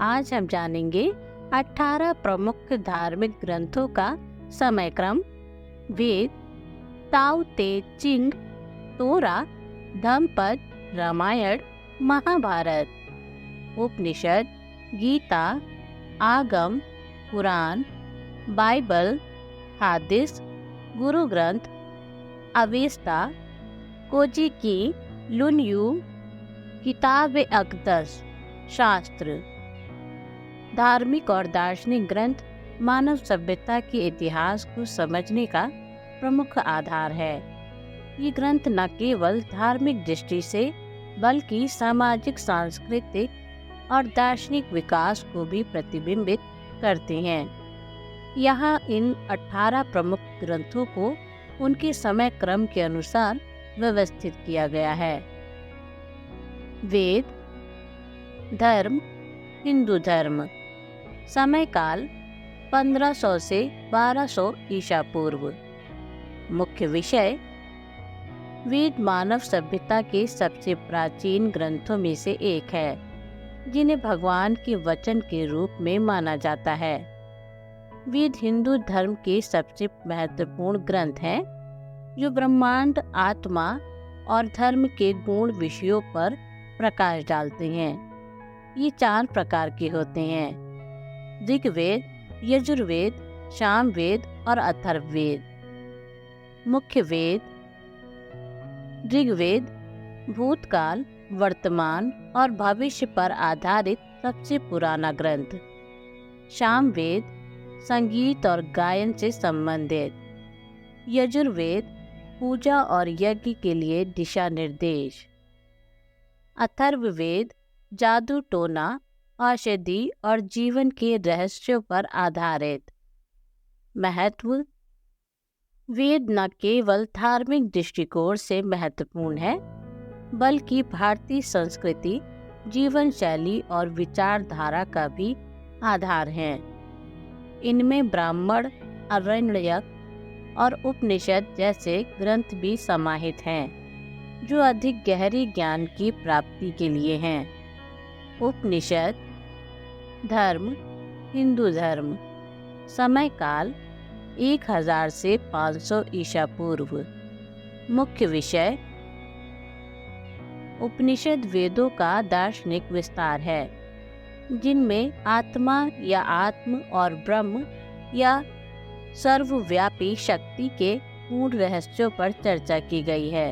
आज हम जानेंगे 18 प्रमुख धार्मिक ग्रंथों का समय क्रम। वेद, ताओ ते चिंग, तोरा, धम्मपद, रामायण, महाभारत। उपनिषद, गीता, आगम, पुराण, बाइबल, हादिस, गुरु ग्रंथ, अवेस्ता, कोजिकी, लुन्यू, किताब अक़दस, शास्त्र। धार्मिक और दार्शनिक ग्रंथ मानव सभ्यता के इतिहास को समझने का प्रमुख आधार है। ये ग्रंथ न केवल धार्मिक दृष्टि से बल्कि सामाजिक, सांस्कृतिक और दार्शनिक विकास को भी प्रतिबिंबित करते हैं। यहाँ इन 18 प्रमुख ग्रंथों को उनके समय क्रम के अनुसार व्यवस्थित किया गया है। वेद, धर्म, हिंदू धर्म। समय काल 1500 से 1200 ईसा पूर्व। मुख्य विषय, वेद मानव सभ्यता के सबसे प्राचीन ग्रंथों में से एक है, जिन्हें भगवान के वचन के रूप में माना जाता है। वेद हिंदू धर्म के सबसे महत्वपूर्ण ग्रंथ हैं, जो ब्रह्मांड, आत्मा और धर्म के गूढ़ विषयों पर प्रकाश डालते हैं। ये 4 प्रकार के होते हैं: ऋग्वेद, यजुर्वेद, सामवेद और अथर्ववेद। मुख्य वेद, ऋग्वेद भूतकाल, वर्तमान और भविष्य पर आधारित सबसे पुराना ग्रंथ। सामवेद संगीत और गायन से संबंधित। यजुर्वेद पूजा और यज्ञ के लिए दिशा निर्देश। अथर्ववेद जादू टोना, औषधि और जीवन के रहस्यों पर आधारित। महत्व, वेद न केवल धार्मिक दृष्टिकोण से महत्वपूर्ण है, बल्कि भारतीय संस्कृति, जीवन शैली और विचारधारा का भी आधार है। इनमें ब्राह्मण, आरण्यक और उपनिषद जैसे ग्रंथ भी समाहित हैं, जो अधिक गहरी ज्ञान की प्राप्ति के लिए हैं। उपनिषद, धर्म, हिंदू धर्म। समय काल 1000 से 500 ईसा पूर्व। मुख्य विषय, उपनिषद वेदों का दार्शनिक विस्तार है, जिनमें आत्मा या आत्म और ब्रह्म या सर्वव्यापी शक्ति के पूर्ण रहस्यों पर चर्चा की गई है।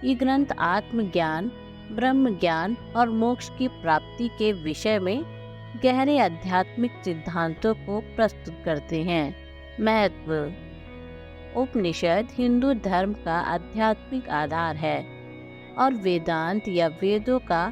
ये ग्रंथ आत्मज्ञान, ब्रह्म ज्ञान और मोक्ष की प्राप्ति के विषय में गहरे आध्यात्मिक सिद्धांतों को प्रस्तुत करते हैं। महत्व, उपनिषद हिंदू धर्म का आध्यात्मिक आधार है और वेदांत या वेदों का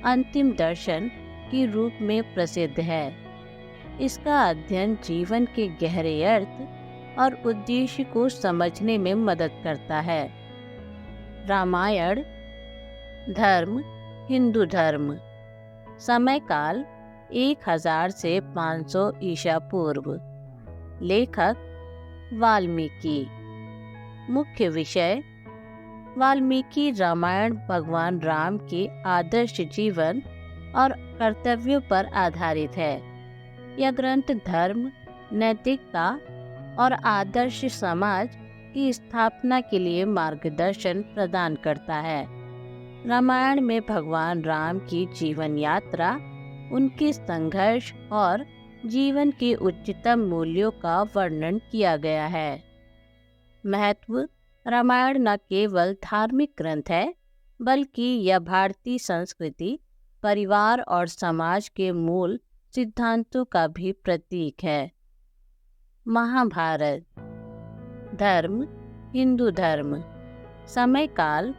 अंतिम दर्शन के रूप में प्रसिद्ध है। इसका अध्ययन जीवन के गहरे अर्थ और उद्देश्य को समझने में मदद करता है। रामायण, धर्म, हिंदू धर्म। समय काल 1000 से 500 ईसा पूर्व। लेखक वाल्मीकि। मुख्य विषय, वाल्मीकि रामायण भगवान राम के आदर्श जीवन और कर्तव्यों पर आधारित है। यह ग्रंथ धर्म, नैतिकता और आदर्श समाज की स्थापना के लिए मार्गदर्शन प्रदान करता है। रामायण में भगवान राम की जीवन यात्रा, उनके संघर्ष और जीवन के उच्चतम मूल्यों का वर्णन किया गया है। महत्व, रामायण न केवल धार्मिक ग्रंथ है, बल्कि यह भारतीय संस्कृति, परिवार और समाज के मूल सिद्धांतों का भी प्रतीक है। महाभारत, धर्म, हिंदू धर्म। समय काल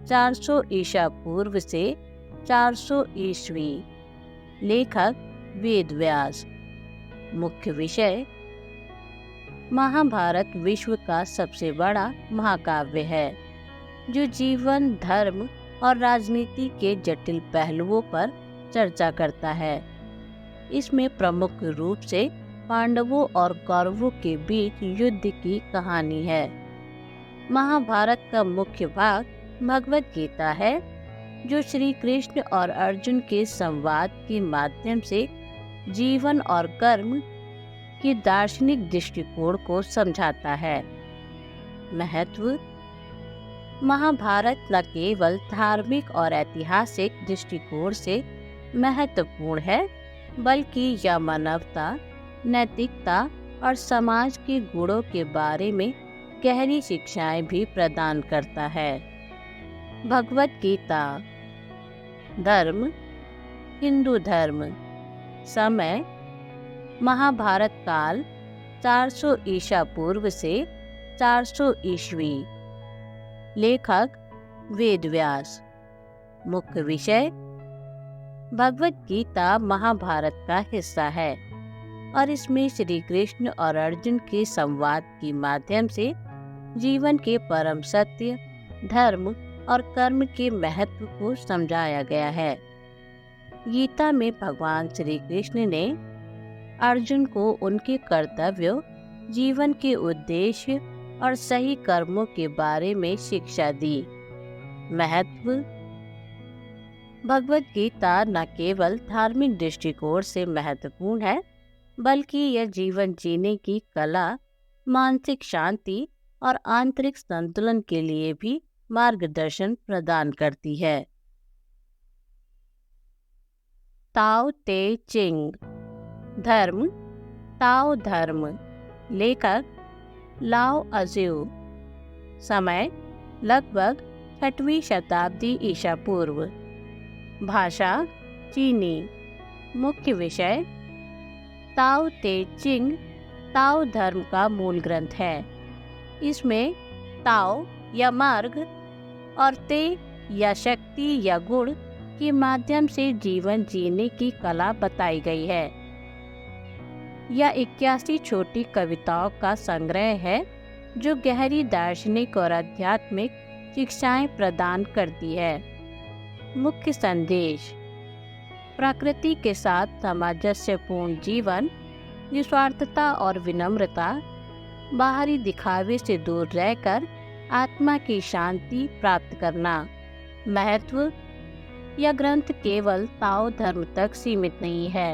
400 ईसा पूर्व से 400 ईस्वी। लेखक वेद व्यास। मुख्य विषय, महाभारत विश्व का सबसे बड़ा महाकाव्य है, जो जीवन, धर्म और राजनीति के जटिल पहलुओं पर चर्चा करता है। इसमें प्रमुख रूप से पांडवों और कौरवों के बीच युद्ध की कहानी है। महाभारत का मुख्य भाग भगवद गीता है, जो श्री कृष्ण और अर्जुन के संवाद के माध्यम से जीवन और कर्म के दार्शनिक दृष्टिकोण को समझाता है। महत्व: महाभारत न केवल धार्मिक और ऐतिहासिक दृष्टिकोण से महत्वपूर्ण है, बल्कि यह मानवता, नैतिकता और समाज के गुणों के बारे में गहरी शिक्षाएं भी प्रदान करता है। भगवत गीता। धर्म: हिंदू धर्म। समय: महाभारत काल 400 ईसा पूर्व से 400 ईस्वी। लेखक: वेद व्यास। मुख्य विषय: भगवत गीता महाभारत का हिस्सा है और इसमें श्री कृष्ण और अर्जुन के संवाद के माध्यम से जीवन के परम सत्य, धर्म और कर्म के महत्व को समझाया गया है। गीता में भगवान श्री कृष्ण ने अर्जुन को उनके कर्तव्यों, जीवन के उद्देश्य और सही कर्मों के बारे में शिक्षा दी। महत्व: भगवत गीता न केवल धार्मिक दृष्टिकोण से महत्वपूर्ण है, बल्कि यह जीवन जीने की कला, मानसिक शांति और आंतरिक संतुलन के लिए भी मार्गदर्शन प्रदान करती है। ताओ ते चिंग। धर्म: ताओ धर्म। लेखक: लाओ अज्यू। समय: लगभग 6वीं शताब्दी ईसा पूर्व। भाषा: चीनी। मुख्य विषय: ताओ ते चिंग ताओ धर्म का मूल ग्रंथ है। इसमें ताओ या मार्ग और ते या शक्ति या गुण के माध्यम से जीवन जीने की कला बताई गई है। यह 81 छोटी कविताओं का संग्रह है जो गहरी दार्शनिक और आध्यात्मिक शिक्षाएं प्रदान करती है। मुख्य संदेश: प्रकृति के साथ सामंजस्यपूर्ण जीवन, निस्वार्थता और विनम्रता, बाहरी दिखावे से दूर रहकर आत्मा की शांति प्राप्त करना। महत्व: यह ग्रंथ केवल ताओ धर्म तक सीमित नहीं है।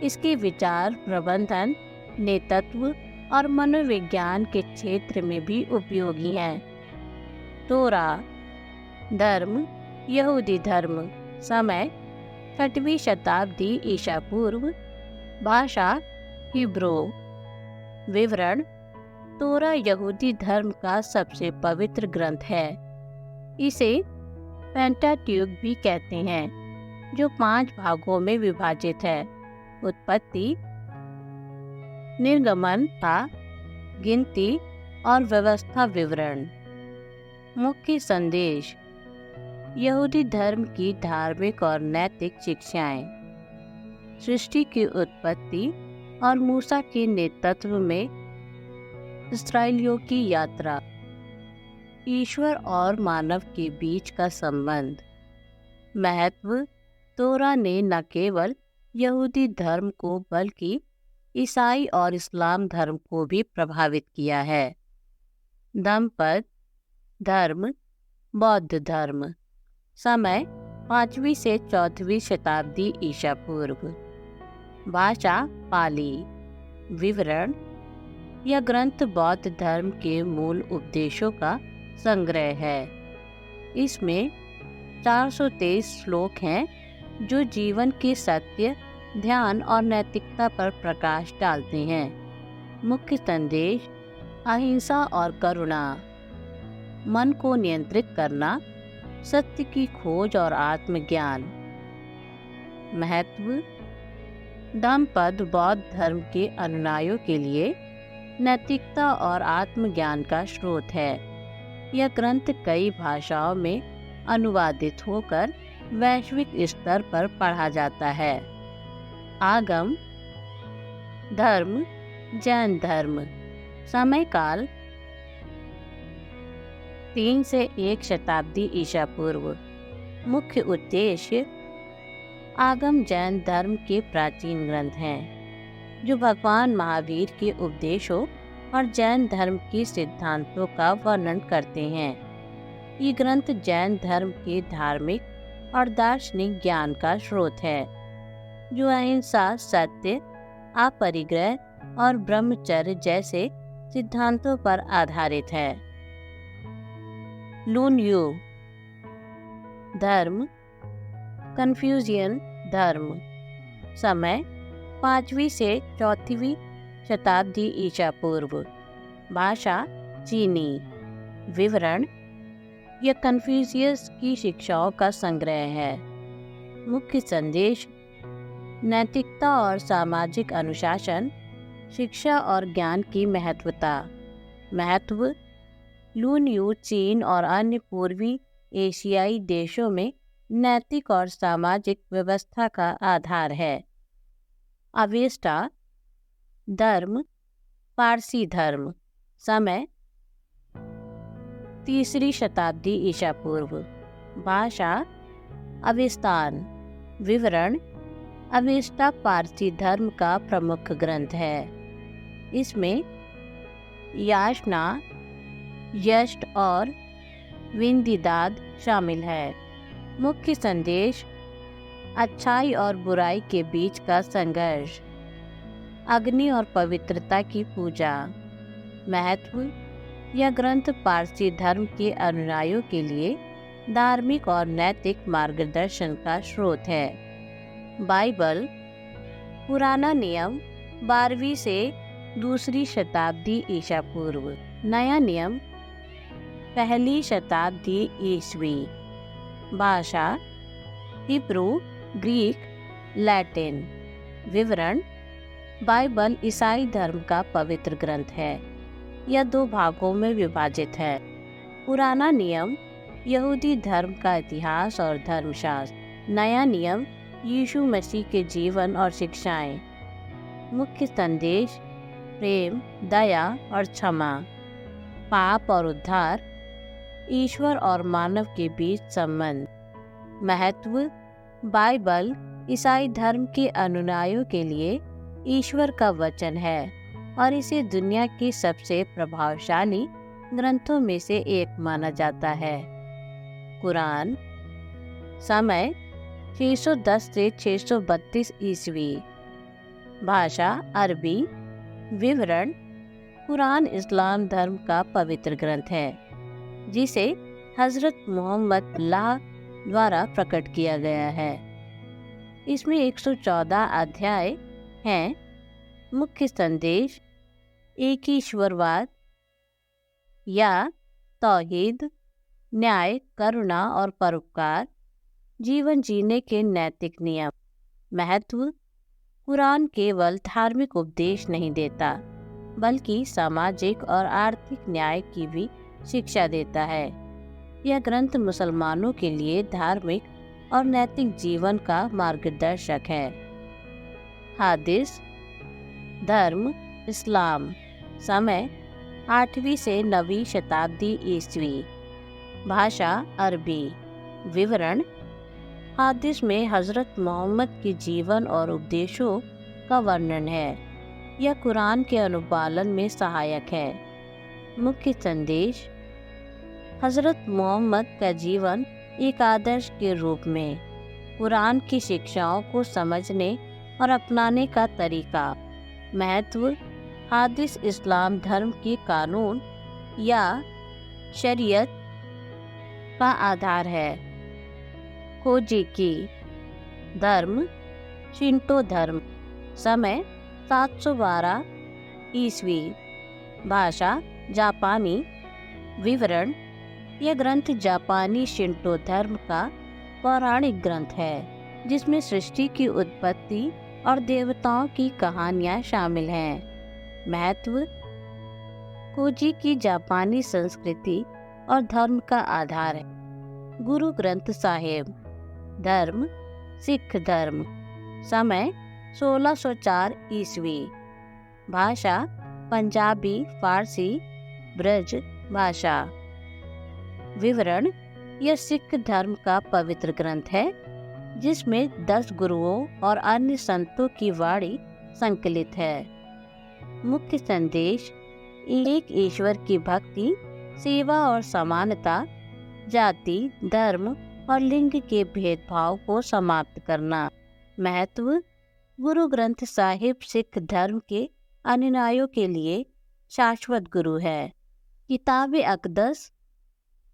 इसके विचार प्रबंधन, नेतृत्व और मनोविज्ञान के क्षेत्र में भी उपयोगी हैं। तोरा। धर्म: यहूदी धर्म। समय: 6वीं शताब्दी ईसा पूर्व। भाषा: हिब्रू। विवरण: तोरा यहूदी धर्म का सबसे पवित्र ग्रंथ है। इसे पेंटाट्यूक भी कहते हैं, जो 5 भागों में विभाजित है: उत्पत्ति, निर्गमन था, गिनती और व्यवस्था विवरण। मुख्य संदेश: यहूदी धर्म की धार्मिक और नैतिक शिक्षाएं, सृष्टि की उत्पत्ति और मूसा के नेतृत्व में इस्राएलियों की यात्रा, ईश्वर और मानव के बीच का संबंध। महत्व: तोरा ने न केवल यहूदी धर्म को बल्कि ईसाई और इस्लाम धर्म को भी प्रभावित किया है। धम्मपद। धर्म: बौद्ध धर्म। समय: 5वीं से 4वीं शताब्दी ईसा पूर्व। भाषा: पाली। विवरण: यह ग्रंथ बौद्ध धर्म के मूल उपदेशों का संग्रह है। इसमें 423 श्लोक हैं जो जीवन के सत्य, ध्यान और नैतिकता पर प्रकाश डालते हैं। मुख्य संदेश: अहिंसा और करुणा, मन को नियंत्रित करना, सत्य की खोज और आत्मज्ञान। महत्व: धम्मपद बौद्ध धर्म के अनुयायियों के लिए नैतिकता और आत्मज्ञान का स्रोत है। यह ग्रंथ कई भाषाओं में अनुवादित होकर वैश्विक स्तर पर पढ़ा जाता है। आगम। धर्म: जैन धर्म। समय काल: 3 से 1 शताब्दी ईसा पूर्व। मुख्य उद्देश्य: आगम जैन धर्म के प्राचीन ग्रंथ हैं जो भगवान महावीर के उपदेशों और जैन धर्म के सिद्धांतों का वर्णन करते हैं। ये ग्रंथ जैन धर्म के धार्मिक, और दार्शनिक ज्ञान का स्रोत है, जो अहिंसा, सत्य, अपरिग्रह और ब्रह्मचर्य जैसे सिद्धांतों पर आधारित है। लुन यू धर्म, कन्फ्यूशियन धर्म, समय 5वीं से 4वीं शताब्दी ईसा पूर्व, भाषा चीनी, विवरण यह कन्फ्यूशियस की शिक्षाओं का संग्रह है। मुख्य संदेश: नैतिकता और सामाजिक अनुशासन, शिक्षा और ज्ञान की महत्वता। महत्व: लुन यू चीन और अन्य पूर्वी एशियाई देशों में नैतिक और सामाजिक व्यवस्था का आधार है। अवेस्टा धर्म, पारसी धर्म, समय 3री शताब्दी ईसा पूर्व, भाषा अवेस्तान, विवरण अवेस्ता पारसी धर्म का प्रमुख ग्रंथ है। इसमें याचना, यष्ट और विंदिदाद शामिल है। मुख्य संदेश: अच्छाई और बुराई के बीच का संघर्ष, अग्नि और पवित्रता की पूजा। महत्व: यह ग्रंथ पारसी धर्म के अनुयायियों के लिए धार्मिक और नैतिक मार्गदर्शन का स्रोत है। बाइबल, पुराना नियम 12वीं से 2री शताब्दी ईसा पूर्व, नया नियम 1ली शताब्दी ईस्वी, भाषा हिब्रू, ग्रीक, लैटिन। विवरण: बाइबल ईसाई धर्म का पवित्र ग्रंथ है। यह 2 भागों में विभाजित है। पुराना नियम यहूदी धर्म का इतिहास और धर्मशास्त्र, नया नियम यीशु मसीह के जीवन और शिक्षाएं। मुख्य संदेश: प्रेम, दया और क्षमा, पाप और उद्धार, ईश्वर और मानव के बीच संबंध। महत्व: बाइबल ईसाई धर्म के अनुयायियों के लिए ईश्वर का वचन है और इसे दुनिया की सबसे प्रभावशाली ग्रंथों में से एक माना जाता है। कुरान, समय 610 से 632 ईस्वी, भाषा अरबी। विवरण: कुरान इस्लाम धर्म का पवित्र ग्रंथ है, जिसे हजरत मोहम्मद अल्लाह द्वारा प्रकट किया गया है। इसमें 114 अध्याय हैं। मुख्य संदेश: एक ईश्वरवाद या तौहीद, न्याय, करुणा और परोपकार, जीवन जीने के नैतिक नियम। महत्व: कुरान केवल धार्मिक उपदेश नहीं देता, बल्कि सामाजिक और आर्थिक न्याय की भी शिक्षा देता है। यह ग्रंथ मुसलमानों के लिए धार्मिक और नैतिक जीवन का मार्गदर्शक है। हादिस धर्म, इस्लाम, समय 8वीं से 9वीं शताब्दी ईस्वी, भाषा अरबी। विवरण: हादिस में हजरत मोहम्मद के जीवन और उपदेशों का वर्णन है। यह कुरान के अनुपालन में सहायक है। मुख्य संदेश: हजरत मोहम्मद का जीवन एक आदर्श के रूप में कुरान की शिक्षाओं को समझने और अपनाने का तरीका। महत्व: हादिस इस्लाम धर्म के कानून या शरीयत का आधार है। कोजिकी धर्म, शिंटो धर्म, समय 712 ईस्वी, भाषा जापानी। विवरण: यह ग्रंथ जापानी शिंटो धर्म का पौराणिक ग्रंथ है, जिसमें सृष्टि की उत्पत्ति और देवताओं की कहानियां शामिल हैं। महत्व: कोजी की जापानी संस्कृति और धर्म का आधार है। गुरु ग्रंथ साहिब धर्म, सिख धर्म, समय 1604 ईस्वी, भाषा पंजाबी, फारसी, ब्रज भाषा। विवरण: यह सिख धर्म का पवित्र ग्रंथ है, जिसमें 10 गुरुओं और अन्य संतों की वाणी संकलित है। मुख्य संदेश: एक ईश्वर की भक्ति, सेवा और समानता, जाति, धर्म और लिंग के भेदभाव को समाप्त करना। महत्व: गुरु ग्रंथ साहिब सिख धर्म के अनुयायियों के लिए शाश्वत गुरु है। किताब अक़दस।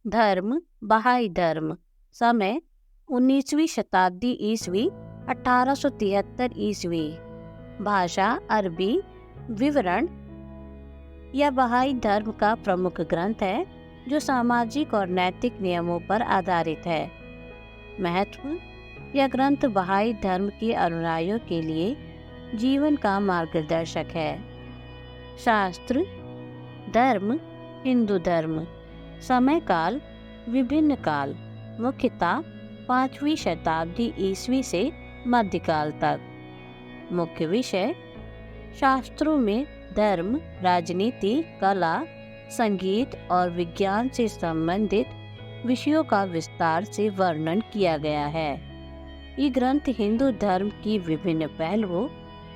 धर्म: बहाई धर्म। समय: 19वीं शताब्दी ईस्वी, 1873 ईस्वी। भाषा: अरबी। विवरण: यह बहाई धर्म का प्रमुख ग्रंथ है जो सामाजिक और नैतिक नियमों पर आधारित है। महत्व: यह ग्रंथ बहाई धर्म के अनुयायियों के लिए जीवन का मार्गदर्शक है। शास्त्र: धर्म: हिंदू धर्म। समय काल: विभिन्न काल, मुख्यतः 5वीं शताब्दी ईस्वी से मध्यकाल तक। मुख्य विषय: शास्त्रों में धर्म, राजनीति, कला, संगीत और विज्ञान से संबंधित विषयों का विस्तार से वर्णन किया गया है। ये ग्रंथ हिंदू धर्म की विभिन्न पहलुओं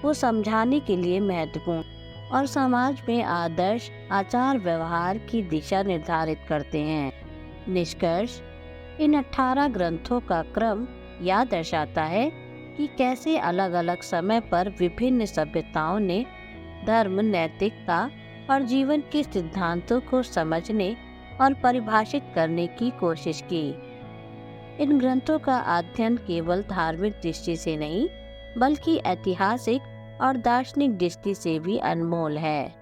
को समझाने के लिए महत्वपूर्ण और समाज में आदर्श आचार व्यवहार की दिशा निर्धारित करते हैं। निष्कर्ष: इन 18 ग्रंथों का क्रम यह दर्शाता है कि कैसे अलग अलग समय पर विभिन्न सभ्यताओं ने धर्म, नैतिकता और जीवन के सिद्धांतों को समझने और परिभाषित करने की कोशिश की। इन ग्रंथों का अध्ययन केवल धार्मिक दृष्टि से नहीं, बल्कि ऐतिहासिक और दार्शनिक दृष्टि से भी अनमोल है।